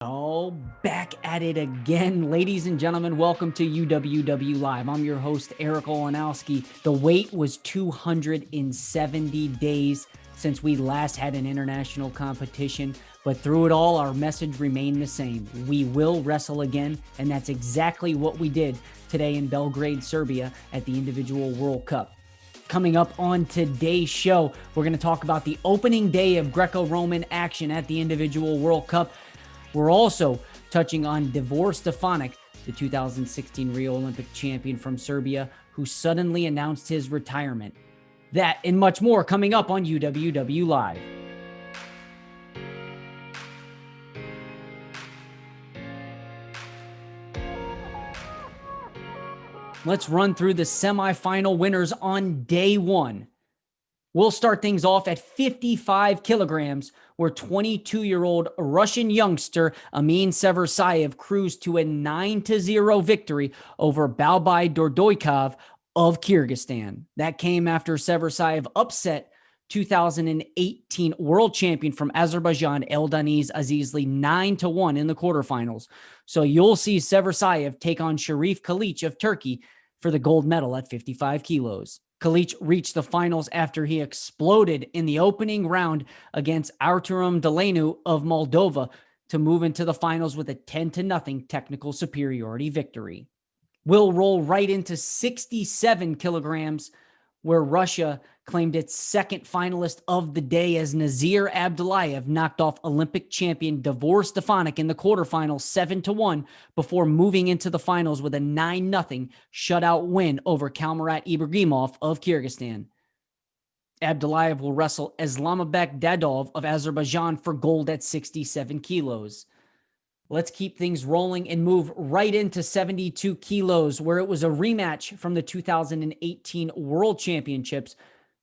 Oh, back at it again. Ladies and gentlemen, welcome to UWW Live. I'm your host, Eric Olanowski. The wait was 270 days since we last had an international competition, but through it all, our message remained the same. We will wrestle again, and that's exactly what we did today in Belgrade, Serbia at the Individual World Cup. Coming up on today's show, we're going to talk about the opening day of Greco-Roman action at the Individual World Cup. We're also touching on Davor STEFANEK, the 2016 Rio Olympic champion from Serbia, who suddenly announced his retirement. That and much more coming up on UWW Live. Let's run through the semifinal winners on day one. We'll start things off at 55 kilograms, where 22-year-old Russian youngster Amin Seversayev cruised to a 9-0 victory over Balbai Dordoikov of Kyrgyzstan. That came after Seversayev upset 2018 world champion from Azerbaijan Eldaniz Azizli 9-1 in the quarterfinals. So you'll see Seversayev take on Sharif Kalic of Turkey for the gold medal at 55 kilos. Kalic reached the finals after he exploded in the opening round against Arturum Delanu of Moldova to move into the finals with a 10-0 technical superiority victory. We'll roll right into 67 kilograms, where Russia claimed its second finalist of the day as Nazir Abdullayev knocked off Olympic champion Davor STEFANEK in the quarterfinals 7-1 before moving into the finals with a 9-0 shutout win over Kalmarat Ibragimov of Kyrgyzstan. Abdullayev will wrestle Islamabek Dadov of Azerbaijan for gold at 67 kilos. Let's keep things rolling and move right into 72 kilos, where it was a rematch from the 2018 World Championships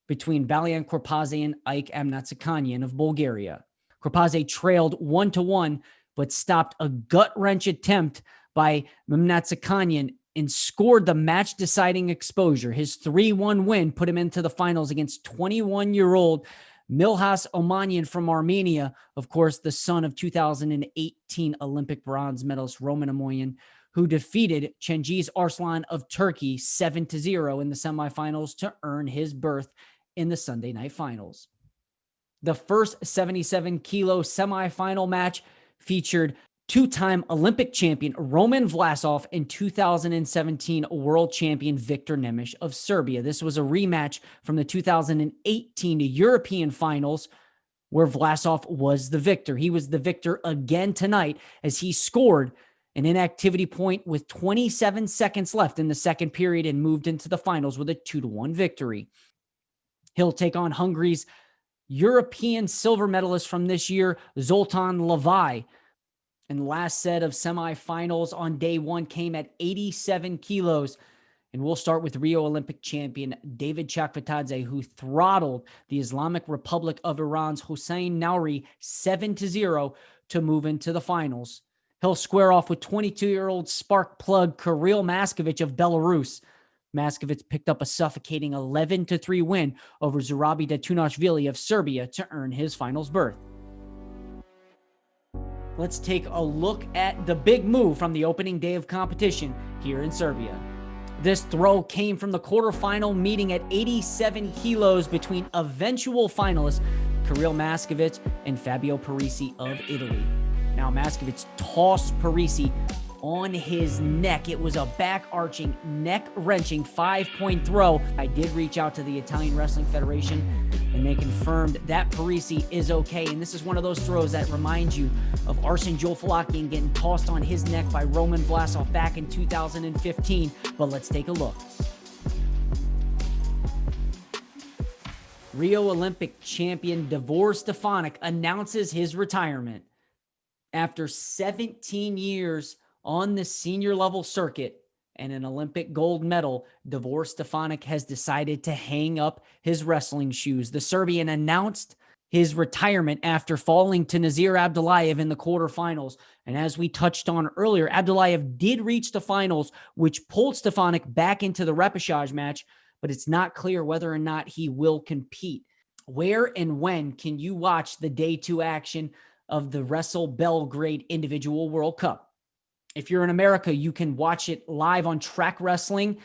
between Balian Korpaze and Ike Amnatsakanyan of Bulgaria. Korpaze trailed 1-1, but stopped a gut-wrench attempt by Amnatsakanyan and scored the match-deciding exposure. His 3-1 win put him into the finals against 21-year-old Milhas Omanyan from Armenia, of course, the son of 2018 Olympic bronze medalist Roman Amoyan, who defeated Cengiz Arslan of Turkey 7-0 in the semifinals to earn his berth in the Sunday night finals. The first 77-kilo semifinal match featured two-time Olympic champion Roman Vlasov and 2017 world champion Viktor Nemish of Serbia. This was a rematch from the 2018 European finals, where Vlasov was the victor. He was the victor again tonight as he scored an inactivity point with 27 seconds left in the second period and moved into the finals with a 2-1 victory. He'll take on Hungary's European silver medalist from this year, Zoltan Levai. And the last set of semifinals on day one came at 87 kilos. And we'll start with Rio Olympic champion Davor Chakvetadze, who throttled the Islamic Republic of Iran's Hossein Nouri 7-0 to move into the finals. He'll square off with 22-year-old spark plug Kirill Maskovich of Belarus. Maskovich picked up a suffocating 11-3 win over Zurabi Detunashvili of Serbia to earn his finals berth. Let's take a look at the big move from the opening day of competition here in Serbia. This throw came from the quarterfinal meeting at 87 kilos between eventual finalists Kirill Maskovich and Fabio Parisi of Italy. Now Maskovich tossed Parisi on his neck. It was a back-arching, neck-wrenching 5-point throw. I did reach out to the Italian Wrestling Federation, and they confirmed that Parisi is okay. And this is one of those throws that reminds you of Arsen Jolfalakian getting tossed on his neck by Roman Vlasov back in 2015. But let's take a look. Rio Olympic champion Davor STEFANEK announces his retirement. After 17 years on the senior level circuit and an Olympic gold medal, Davor STEFANEK has decided to hang up his wrestling shoes. The Serbian announced his retirement after falling to Nazir Abdullayev in the quarterfinals. And as we touched on earlier, Abdullayev did reach the finals, which pulled STEFANEK back into the repechage match, but it's not clear whether or not he will compete. Where and when can you watch the day two action of the Wrestle Belgrade Individual World Cup. If you're in America, you can watch it live on Track Wrestling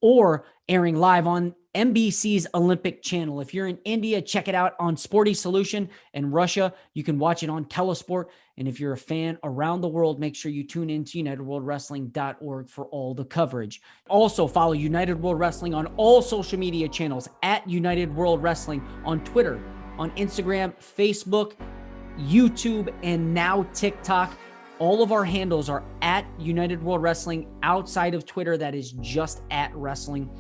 or airing live on NBC's Olympic Channel. If you're in India, check it out on Sporty Solution. And Russia, you can watch it on Telesport. And if you're a fan around the world, make sure you tune in to UnitedWorldWrestling.org for all the coverage. Also, follow United World Wrestling on all social media channels at United World Wrestling on Twitter, on Instagram, Facebook, YouTube, and now TikTok. All of our handles are at United World Wrestling. Outside of Twitter, that is just at wrestling.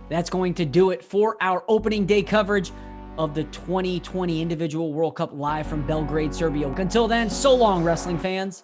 That's going to do it for our opening day coverage of the 2020 Individual World Cup live from Belgrade, Serbia. Until then, so long, wrestling fans.